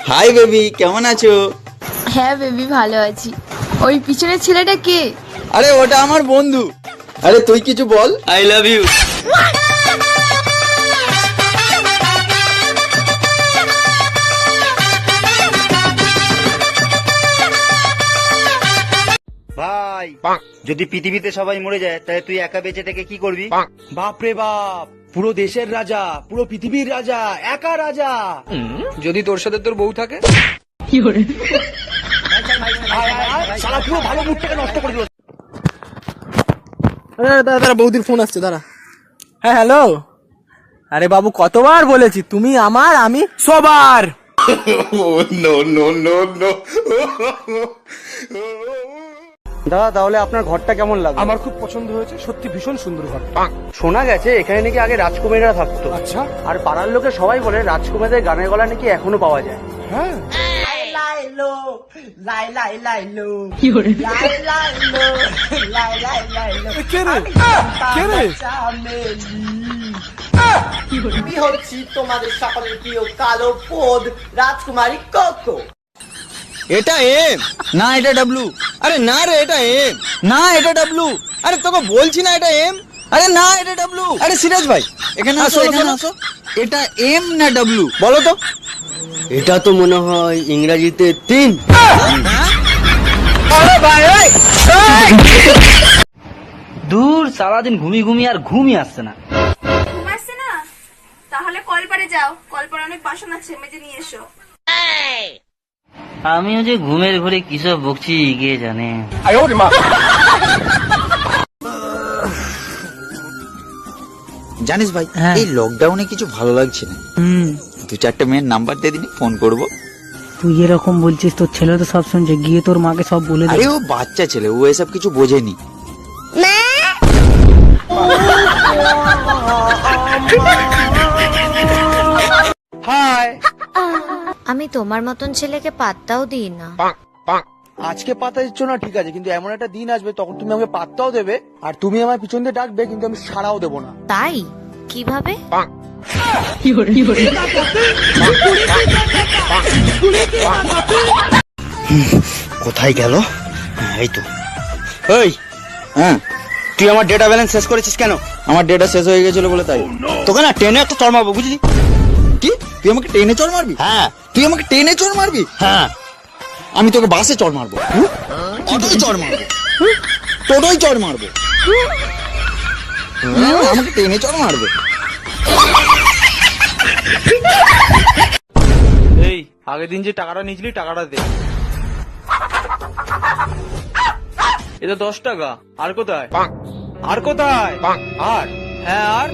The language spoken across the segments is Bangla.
হাই বেবি, কেমন আছো? হ্যাঁ বেবি, ভালো আছি। ওই পিছনের ছেলেটা কে? আরে ওটা আমার বন্ধু। আরে তুই কিছু বল। I love you. ভাই, যদি পৃথিবীতে সবাই মরে যায় তাহলে তুই একা বেঁচে থেকে কি করবি? বাপরে বাপ, পুরো দেশের রাজা, পুরো পৃথিবীর রাজা, একা রাজা। যদি তোর সাথে তোর বউ থাকে? সারা পুরো ভালো মুডটাকে নষ্ট করে দিল। দাদা বৌদির ফোন আসছে, দাঁড়া। হ্যাঁ হ্যালো। আরে বাবু, কতবার বলেছি তুমি আমার, আমি সবার। দাদা, তাহলে আপনার ঘরটা কেমন লাগলো? আমার খুব পছন্দ হয়েছে, সত্যি ভীষণ সুন্দর ঘর। শোনা গেছে এখানে নাকি আগে রাজকুমারীরা থাকতো। আচ্ছা। আর পাড়ার লোকে সবাই বলে রাজকুমারীদের গানের গলা নাকি এখনো পাওয়া যায়। হ্যাঁ, কে রে? কে রে? আমি হচ্ছি তোমাদের সকলের প্রিয় কালো পদ রাজকুমারী কোকো। এটা এম না, এটা ডাব্লু। আরে না রে, এটা এম না, এটা ডাব্লু। আরে তোকে বলছি না এটা এম। আরে না, এটা ডাব্লু। আরে সিরাজ ভাই, এখানে আসো, এখানে আসো। এটা এম না ডাব্লু বলো তো? এটা তো মনে হয় ইংরেজিতে 3। দূর, সারাদিন ঘুমি ঘুমি আর ঘুমই আসছে না। ঘুম আসছে না? তাহলে কলপারে যাও, কলপারে অনেক বাসন আছে, মেজে নিয়ে এসো। আমিও যে ঘুমের ঘরে কিসব বকছি কে জানে। জানিস ভাই, এই লকডাউনে কিছু ভালো লাগছে না। দু চারটে মেয়ের নাম্বার দিয়ে দিনি, ফোন করবো। তুই এরকম বলছিস, তোর ছেলে তো সব শুনছে, গিয়ে তোর মাকে সব বলে দে। আরে ও বাচ্চা ছেলে, ও এসব কিছু বোঝেনি। হাই। আমি তোমার মতন ছেলেকে পাত্তাও দিই না। আজকে পাতা দিচ্ছ না ঠিক আছে, কিন্তু এমন একটা দিন আসবে তখন তুমি আমাকে পাত্তাও দেবে, আর তুমি আমার পিছন দিয়ে ডাকবে, কিন্তু আমি সাড়াও দেবো না। তাই? কিভাবে? কোথায় গেল? এই তো। এই, হ্যাঁ, তুই আমার ডেটা ব্যালেন্স শেষ করেছিস কেন? আমার ডেটা শেষ হয়ে গেছিল বলে তাই। তোকে না টেনে একটা চড় মারবো, বুঝলি? কি, তুই আমাকে টেনে চড় মারবি? হ্যাঁ তুই আমাকে টেনে চড় মারবি? হ্যাঁ। আমি তোকে বাসে চড় মারবো, অটোয় চড় মারবো, টোটোয় চড় মারবো, আমাকে টেনে চড় মারবে। এই, আগের দিন যে টাকাটা নিয়েছিলি টাকাটা দে। এটা 10 টাকা। আর কোথায়? আর কোথায়? আর হ্যাঁ, আর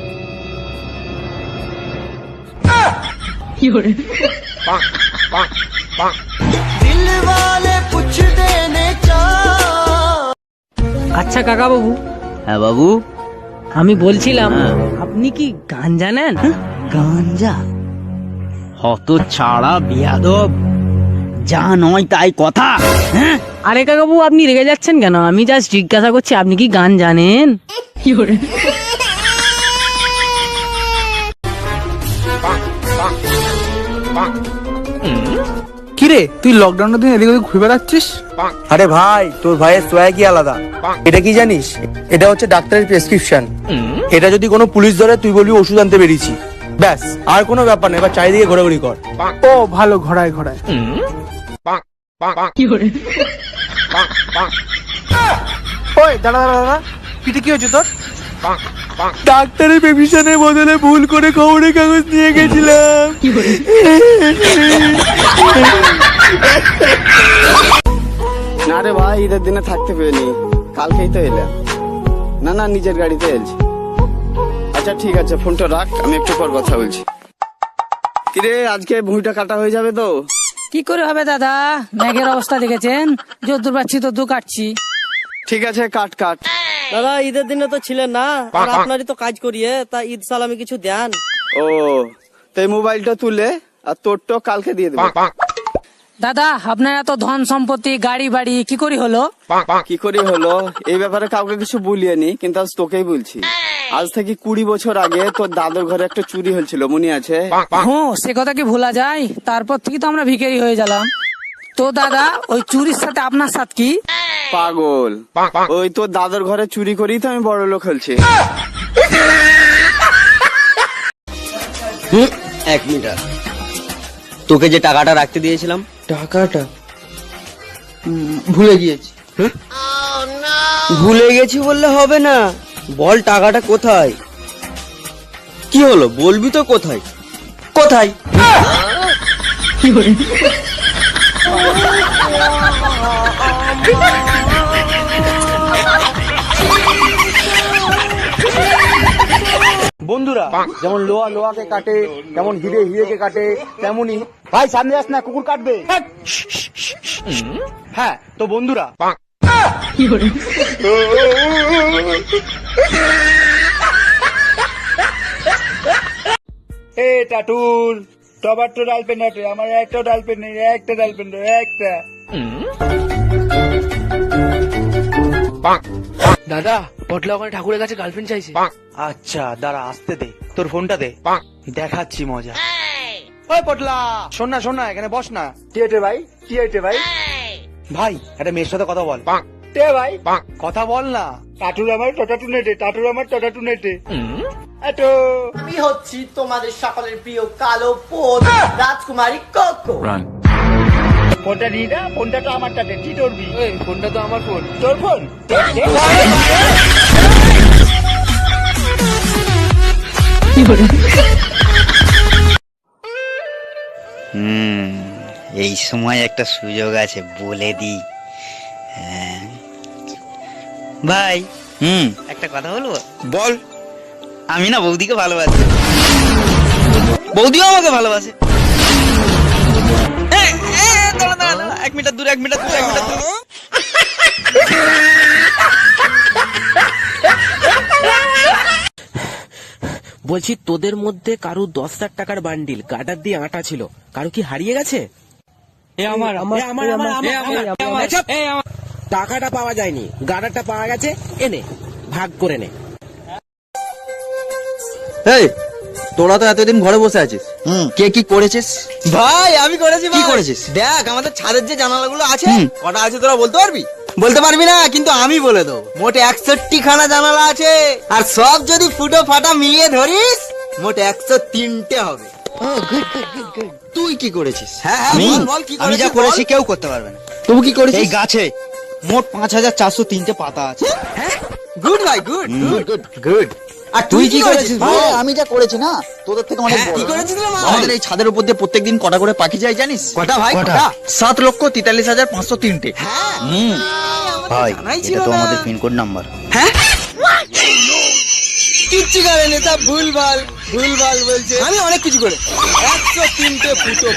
আচ্ছা কাকা বাবু, হ্যাঁ বাবু। আমি বলছিলাম, আপনি কি গান জানেন? গাঞ্জা? হত ছাড়া বিয়াদব, যা নয় তাই কথা। হ্যাঁ, আরে কাকা বাবু, আপনি রেগে যাচ্ছেন কেন? আমি জাস্ট জিজ্ঞাসা করছি, আপনি কি গান জানেন? কিরে, তুই লকডাউনের দিন এদিক ওদিক ঘুরে বেড়াচ্ছিস? আরে ভাই, তোর ভাইয়ের সোয়াগই আলাদা। এটা কি জানিস? এটা হচ্ছে ডাক্তারের প্রেসক্রিপশন। এটা যদি কোনো পুলিশ ধরে, তুই বলবি ওষুধ আনতে বেরিয়েছি, ব্যাস, আর কোনো ব্যাপার নেই। এবার চারিদিকে ঘোরাঘুরি কর। ও ভালো, ঘোড়ায় ঘোড়ায়। ওই দাঁড়া দাঁড়া দাঁড়া, পিঠে কি হচ্ছে তোর? ডাক্তারের প্রেসক্রিপশনের বদলে ভুল করে খবরের কাগজ নিয়ে গেছিলাম। না রে ভাই, ঈদের দিনে থাকতে পেরেনি, কালকেই তো এলাম। না না, নিজের গাড়িতে এলছি। আচ্ছা ঠিক আছে, ফোনটা রাখ, আমি একটু পর কথা বলছি। কিরে, আজকে ভুঁইটা কাটা হয়ে যাবে তো? কি করে হবে দাদা, মেঘের অবস্থা দেখেছেন, যদ্দূর পাচ্ছি তদ্দূর কাটছি। ঠিক আছে, কাট কাট। দাদা, ঈদের দিনে তো ছিলেন না, আর আপনারই তো কাজ করিয়ে, তা ঈদ সালামি কিছু দেন। ও, তো এই মোবাইলটা তুলে আর তোরটা কালকে দিয়ে দেবো। দাদা, আপনার এত ধন সম্পত্তি, গাড়ি বাড়ি, কি করে হলো? কি করে হলো এই ব্যাপারে কাউকে কিছু বলিয়ে নি, কিন্তু আজ তোকেই বলছি। আজ থেকে 20 বছর আগে তোর দাদুর ঘরে একটা চুরি হয়েছিল, মনে আছে? হ্যাঁ, সে কথা কি ভোলা যায়? তারপর থেকে তো আমরা ভিখারি হয়ে গেলাম। তো দাদা, ওই চুরির সাথে আপনার সাথে কি? পাগল, ওই তোর দাদুর ঘরে চুরি করেই তো আমি বড় লোক হয়েছি। 1 মিনিট, তোকে যে টাকাটা রাখতে দিয়েছিলাম, টাকাটা ভুলে গিয়েছি। ভুলে গেছি বললে হবে না, বল টাকাটা কোথায়? কি হলো, বলবি তো কোথায়? কোথায়? বন্ধুরা, যেমন লোহা লোহাকে কাটে, তেমন হিরে হিরেকে কাটে, তেমনি ভাই সামনে আস না, কুকুর কাটবে। হ্যাঁ, তো বন্ধুরা, এ টাটুর টবার তো ডাল পেন আছে, আমার একটা ডাল পেন নেই, একটা ডাল পেন, একটা। দাদা, পটলা ওখানে ঠাকুরের কাছে গার্লফ্রেন্ড চাইছে। আচ্ছা দাঁড়া, আসতে দে, তোর ফোনটা দে, দেখাচ্ছি মজা। ওই পটলা, শোন না শোন না, এখানে বস না। কি হয়েছে ভাই, কি হয়েছে ভাই? ভাই, একটা মেয়ের সাথে কথা বল। তে ভাই, কথা বল না। টাটুর আমার টটাটু নেটে, টাটুর আমার টটাটু নেটে। এটো আমি হচ্ছি তোমাদের সকলের প্রিয় কালো পোদ রাজকুমারী কোকো। ফোনটা নিয়ে না, ফোনটা তো আমার টাতে, কি করবি? ফোনটা তো আমার ফোন। তোর ফোন? এই সময় একটা সুযোগ আছে, বলে দি। ভাই, একটা কথা বলবো? বল। আমি না বৌদিকে ভালোবাসি, বৌদিও আমাকে ভালোবাসে। দাঁড়া দাঁড়া দাঁড়া, 1 মিটার দূর, 1 মিটার দূর, 1 মিটার দূর। বলছি, তোদের মধ্যে কারো 10,000 টাকার বান্ডিল গার্ডার দিয়ে আটা ছিল, কারো কি হারিয়ে গেছে? টাকাটা পাওয়া যায়নি, গার্ডারটা পাওয়া গেছে, এনে ভাগ করে নে। এই, তোরা তো এতদিন ঘরে বসে আছিস, কে কি করেছিস? ভাই, আমি করেছি। কি করেছিস? দেখ, আমাদের ছাদের যে জানালাগুলো আছে, কটা আছে তোরা বলতে পারবি? বলতে পারবি না, কিন্তু আমি বলে দেবো। মোট 61 খানা জানালা আছে, আর সব যদি ফুটো ফাটা মিলিয়ে ধরিস, মোট 103টে হবে। তুই কি করেছিস? হ্যাঁ, বল কি আমি যা করেছি কেউ করতে পারবে না। তুই কি করেছিস? এই গাছে মোট 5403টে পাতা আছে। গুড ভাই, গুড গুড গুড। আর তুই কি করেছিস? আমি যা করেছি না, তোদের থেকে অনেক বড়। কি করেছিস রে? আমাদের এই ছাদের উপর দিয়ে প্রত্যেকদিন কটা করে পাখি যায় জানিস? কটা ভাই? কটা? 7,43,503টে। ভাই, এটা তো আমাদের পিনকোড নাম্বার। হ্যাঁ, কিচ্ছু করেনি, তা ভুলভাল বলছে। আমি অনেক কিছু করে 103টে ফুটো